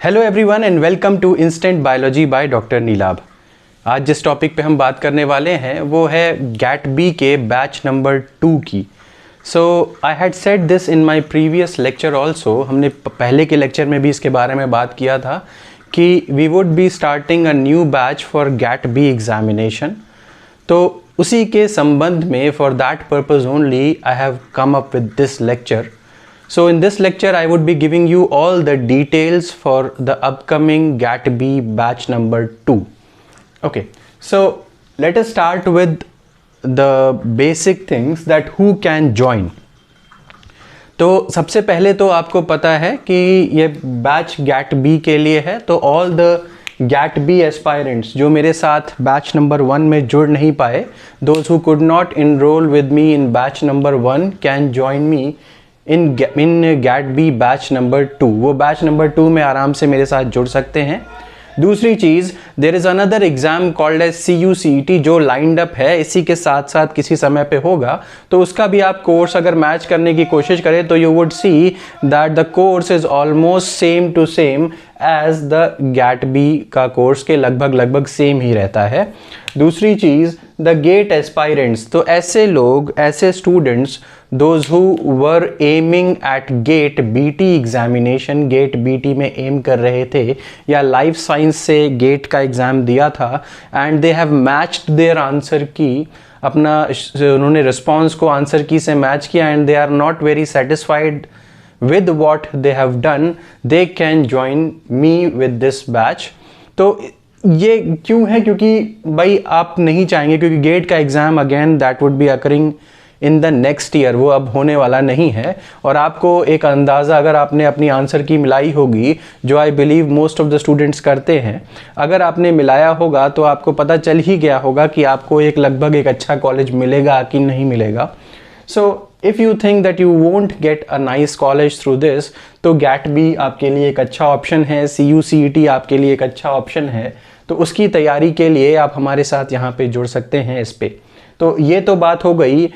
Hello everyone and welcome to instant biology by doctor Neelabh. आज जिस topic पे हम बात करने वाले हैं वो है गैट बी के बैच नंबर 2 की। So I had said this in my previous lecture also. हमने पहले के लेक्चर में भी इसके बारे में बात किया था कि we would be starting a new batch for GAT B examination. तो उसी के संबंध में for that purpose only I have come up with this lecture. So in this lecture I would be giving you all the details for the upcoming GAT B batch number 2. Okay, so let us start with the basic things that who can join. तो सबसे पहले तो आपको पता है कि ये batch GAT B के लिए है, तो all the GAT B aspirants जो मेरे साथ बैच नंबर 1 में जुड़ नहीं पाए, those who could not enroll with me in batch number 1 can join me in GAT B batch number 2. वो बैच नंबर 2 में आराम से मेरे साथ जुड़ सकते हैं. दूसरी चीज़, there is another exam called as CUCET जो लाइंड अप है, इसी के साथ साथ किसी समय पे होगा. तो उसका भी आप कोर्स अगर मैच करने की कोशिश करें तो you would see that the course is almost same to same as the GAT B का कोर्स के लगभग सेम ही रहता है. दूसरी चीज़, द गेट एस्पायरेंट्स, तो ऐसे लोग, ऐसे students those who were aiming at GATE BT एग्जामिनेशन, GATE BT में एम कर रहे थे या लाइफ साइंस से GATE का एग्ज़ाम दिया था and they have matched their answer key, अपना उन्होंने रिस्पॉन्स को आंसर की से मैच किया and they are not very satisfied with what they have done, they can join me with this batch. तो ये क्यों है? क्योंकि भाई आप नहीं चाहेंगे, क्योंकि गेट का exam again that would be occurring in the next year, वो अब होने वाला नहीं है. और आपको एक अंदाज़ा, अगर आपने अपनी आंसर की मिलाई होगी, जो I believe most of the students करते हैं, अगर आपने मिलाया होगा तो आपको पता चल ही गया होगा कि आपको लगभग एक अच्छा कॉलेज मिलेगा कि नहीं मिलेगा. So if you think that you won't get a nice college through this, तो गैट बी आपके लिए एक अच्छा ऑप्शन है, CUCET आपके लिए एक अच्छा ऑप्शन है. तो उसकी तैयारी के लिए आप हमारे साथ यहाँ पे जुड़ सकते हैं इस पे. तो ये तो बात हो गई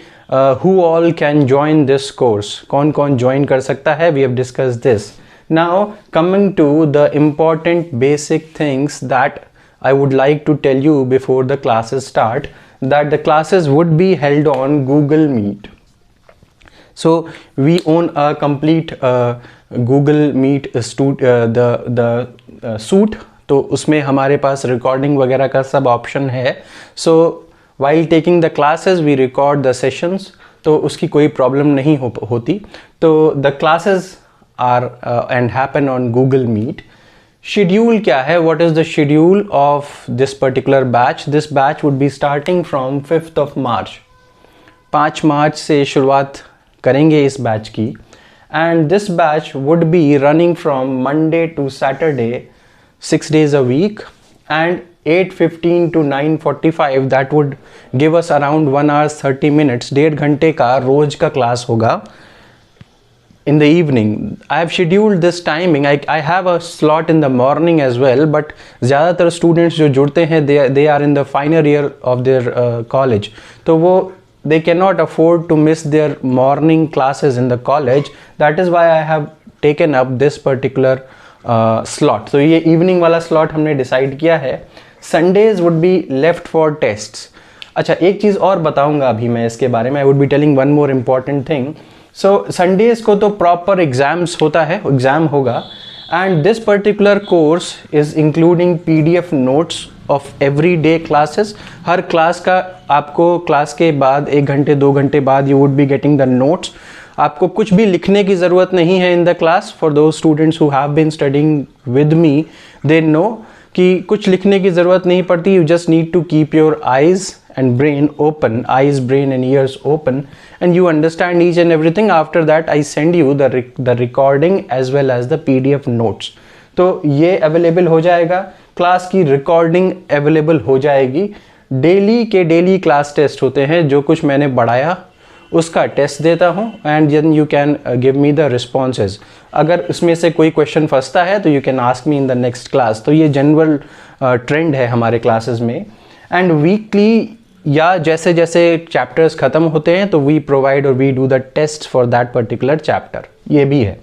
who all can join this course, कौन कौन ज्वाइन कर सकता है. we have discussed this. Now coming to the important basic things that I would like to tell you before the classes start, that the classes would be held on Google Meet. So we own a complete Google Meet suite. तो उसमें हमारे पास recording वगैरह का सब option है. So while taking the classes we record the sessions, तो उसकी कोई प्रॉब्लम नहीं होती. तो the classes are and happen on Google Meet. Schedule क्या है? What is the schedule of this particular batch? This batch would be starting from 5th of March. 5 मार्च से शुरुआत करेंगे इस बैच की. And this batch would be running from Monday to Saturday, 6 days a week, and 8:15 to 9:45. that would give us around 1 hour 30 minutes. 1.5 घंटे का रोज का class होगा in the evening. I have scheduled this timing. I have a slot in the morning as well, but ज़्यादातर students जो जुड़ते हैं they are in the final year of their college. तो वो they cannot afford to miss their morning classes in the college. That is why I have taken up this particular slot. तो ये evening वाला slot हमने decide किया है. Sundays would be left for tests. अच्छा, एक चीज़ और बताऊंगा अभी मैं इसके बारे में. I would be telling one more important thing. So Sundays को तो प्रॉपर एग्जाम्स होता है, एग्ज़ाम होगा. And this particular course is including PDF notes of every day classes. Her class का आपको क्लास के बाद 1 घंटे 2 घंटे बाद you would be getting the notes. आपको कुछ भी लिखने की ज़रूरत नहीं है in the class. For those students who have been studying with me, they know कि कुछ लिखने की ज़रूरत नहीं पड़ती. You just need to keep your eyes and brain open, eyes, brain and ears open, and you understand each and everything. After that I send you the recording as well as the PDF notes. तो ये available हो जाएगा. Class की recording available हो जाएगी. Daily के daily class test होते हैं. जो कुछ मैंने पढ़ाया उसका टेस्ट देता हूँ and then you can give me the responses. अगर इसमें से कोई क्वेश्चन फंसता है तो you can ask me in the next class. तो ये जनरल ट्रेंड है हमारे क्लासेस में. एंड वीकली या जैसे जैसे चैप्टर्स ख़त्म होते हैं तो वी प्रोवाइड और we do the test for that particular chapter. ये भी है.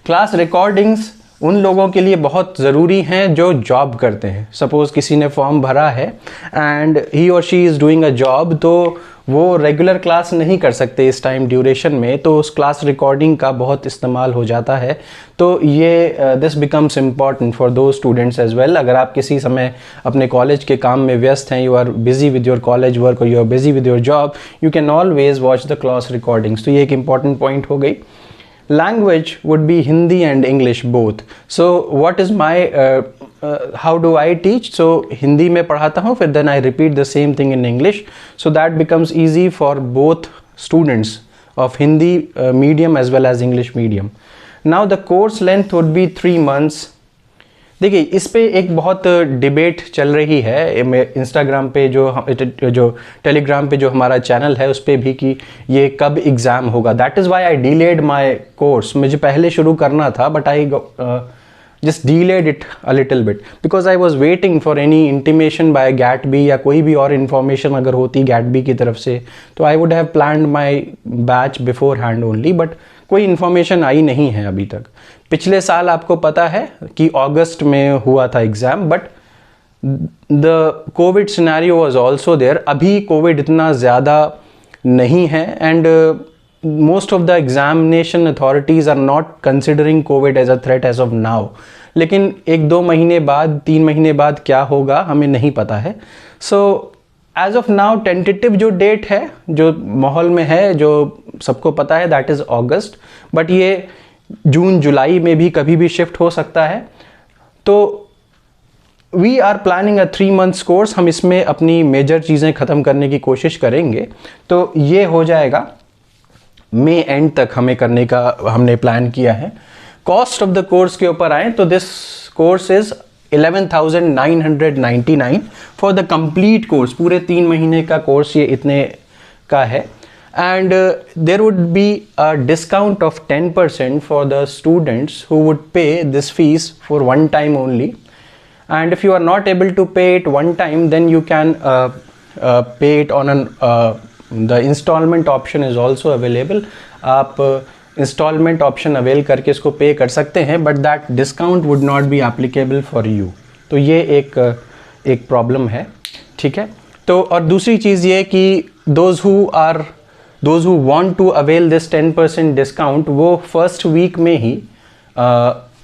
क्लास रिकॉर्डिंग्स उन लोगों के लिए बहुत ज़रूरी हैं जो जॉब करते हैं। सपोज़ किसी ने फॉर्म भरा है एंड ही और she is doing a job, तो वो रेगुलर क्लास नहीं कर सकते इस टाइम ड्यूरेशन में, तो उस क्लास रिकॉर्डिंग का बहुत इस्तेमाल हो जाता है। तो ये दिस बिकम्स इम्पॉर्टेंट फॉर दो स्टूडेंट्स एज वेल। अगर आप किसी समय अपने कॉलेज के काम में व्यस्त हैं, you are busy with your college work और you are busy with your job, you can always watch the class recordings. तो ये एक इम्पॉर्टेंट पॉइंट हो गई। Language would be Hindi and English both. So what is my how do I teach? So Hindi में पढ़ाता हूँ, फिर then I repeat the same thing in English, so that becomes easy for both students of Hindi medium as well as English medium. Now the course length would be 3 months. देखिए, इस पे एक बहुत debate चल रही है Instagram पे, जो टेलीग्राम पे जो हमारा चैनल है उस पे भी, कि ये कब एग्ज़ाम होगा। That is why I delayed my course. मुझे पहले शुरू करना था but I just delayed it a little bit because I was waiting for any intimation by GAT B, या कोई भी और इन्फॉर्मेशन अगर होती गैट बी की तरफ से, तो I would have planned my batch before hand only, but कोई इन्फॉर्मेशन आई नहीं है अभी तक। पिछले साल आपको पता है कि अगस्त में हुआ था exam, but the covid scenario was also there. अभी कोविड इतना ज़्यादा नहीं है and most of the examination authorities are not considering covid as a threat as of now. लेकिन 1-2 महीने बाद, 3 महीने बाद क्या होगा हमें नहीं पता है। So as of now tentative जो डेट है, जो माहौल में है, जो सबको पता है, दैट इज़ अगस्त, बट ये जून जुलाई में भी कभी भी शिफ्ट हो सकता है। तो we are planning a 3 months course. हम इसमें अपनी मेजर चीज़ें ख़त्म करने की कोशिश करेंगे, तो ये हो जाएगा मई एंड तक हमें करने का हमने प्लान किया है। कॉस्ट ऑफ द कोर्स के ऊपर आए तो this course is 11,999 for the complete course. पूरे 3 महीने का कोर्स ये इतने का है। And there would be a discount of 10% for the students who would pay this fees for one time only. And if you are not able to pay it one time, then you can pay it on the installment option is also available. आप installment option avail करके इसको pay कर सकते हैं, but that discount would not be applicable for you. तो ये एक problem है, ठीक है। तो और दूसरी चीज़ ये कि those who want to avail this 10% discount, वो फर्स्ट वीक में ही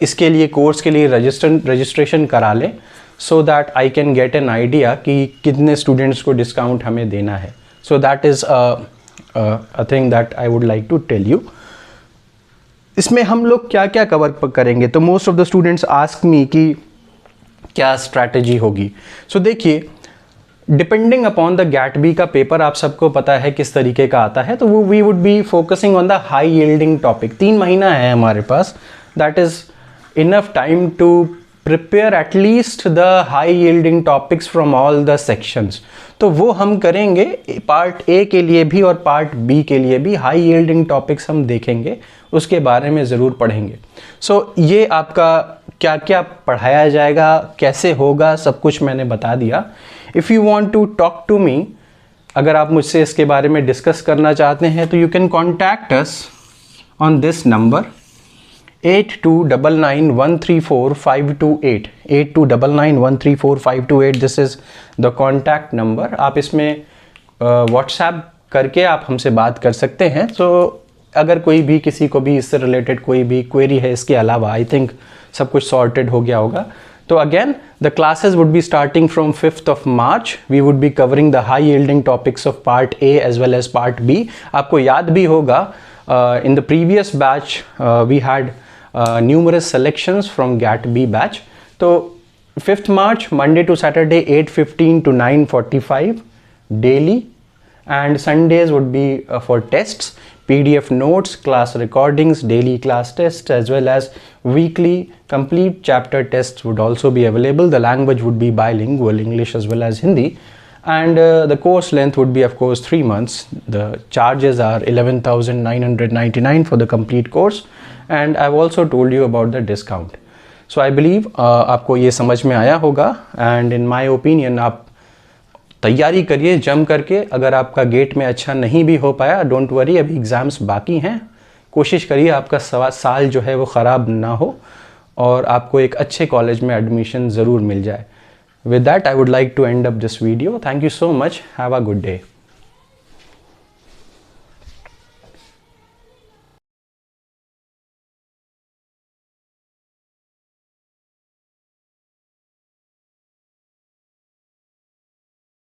इसके लिए, कोर्स के लिए रजिस्ट्रेशन करा लें, so that I can get an idea कि कितने स्टूडेंट्स को डिस्काउंट हमें देना है। So that is a thing that I would like to tell you. इसमें हम लोग क्या क्या कवर करेंगे, तो most of the students ask me कि क्या स्ट्रैटेजी होगी। सो देखिए, depending upon the GAT B का पेपर आप सबको पता है किस तरीके का आता है, तो वो we would be focusing on the high yielding topic. 3 महीना है हमारे पास, that is enough time to prepare at least the high yielding topics from all the sections. तो वो हम करेंगे पार्ट ए के लिए भी और पार्ट बी के लिए भी। हाई यील्डिंग टॉपिक्स हम देखेंगे, उसके बारे में ज़रूर पढ़ेंगे। सो ये आपका क्या क्या पढ़ाया जाएगा, कैसे होगा, सब कुछ मैंने बता दिया। If you want to talk to me, अगर आप मुझसे इसके बारे में डिस्कस करना चाहते हैं, तो you can contact us on this number 8299134528 8299134528। This is the contact number. आप इसमें व्हाट्सएप करके आप हमसे बात कर सकते हैं। तो अगर कोई भी, किसी को भी इससे रिलेटेड कोई भी क्वेरी है, इसके अलावा आई थिंक सब कुछ सॉर्टेड हो गया होगा। तो again, the classes would be starting from 5th of March. We would be covering the high yielding topics of part A as well as part B. आपको याद भी होगा, in the previous batch we had numerous selections from GAT B batch. तो 5th March, Monday to Saturday, 8:15 to 9:45 daily, and Sundays would be for tests, PDF notes, class recordings, daily class tests, as well as weekly complete chapter tests would also be available. The language would be bilingual, English as well as Hindi, and the course length would be of course 3 months. The charges are 11,999 for the complete course, and I've also told you about the discount. So I believe आपको ये समझ में आया होगा, and in my opinion आप तैयारी करिए जम करके। अगर आपका गेट में अच्छा नहीं भी हो पाया, डोंट वरी, अभी एग्ज़ाम्स बाकी हैं। कोशिश करिए आपका साल जो है वो ख़राब ना हो, और आपको एक अच्छे कॉलेज में एडमिशन ज़रूर मिल जाए। With that I would like to end up this video. Thank you so much, have a good day.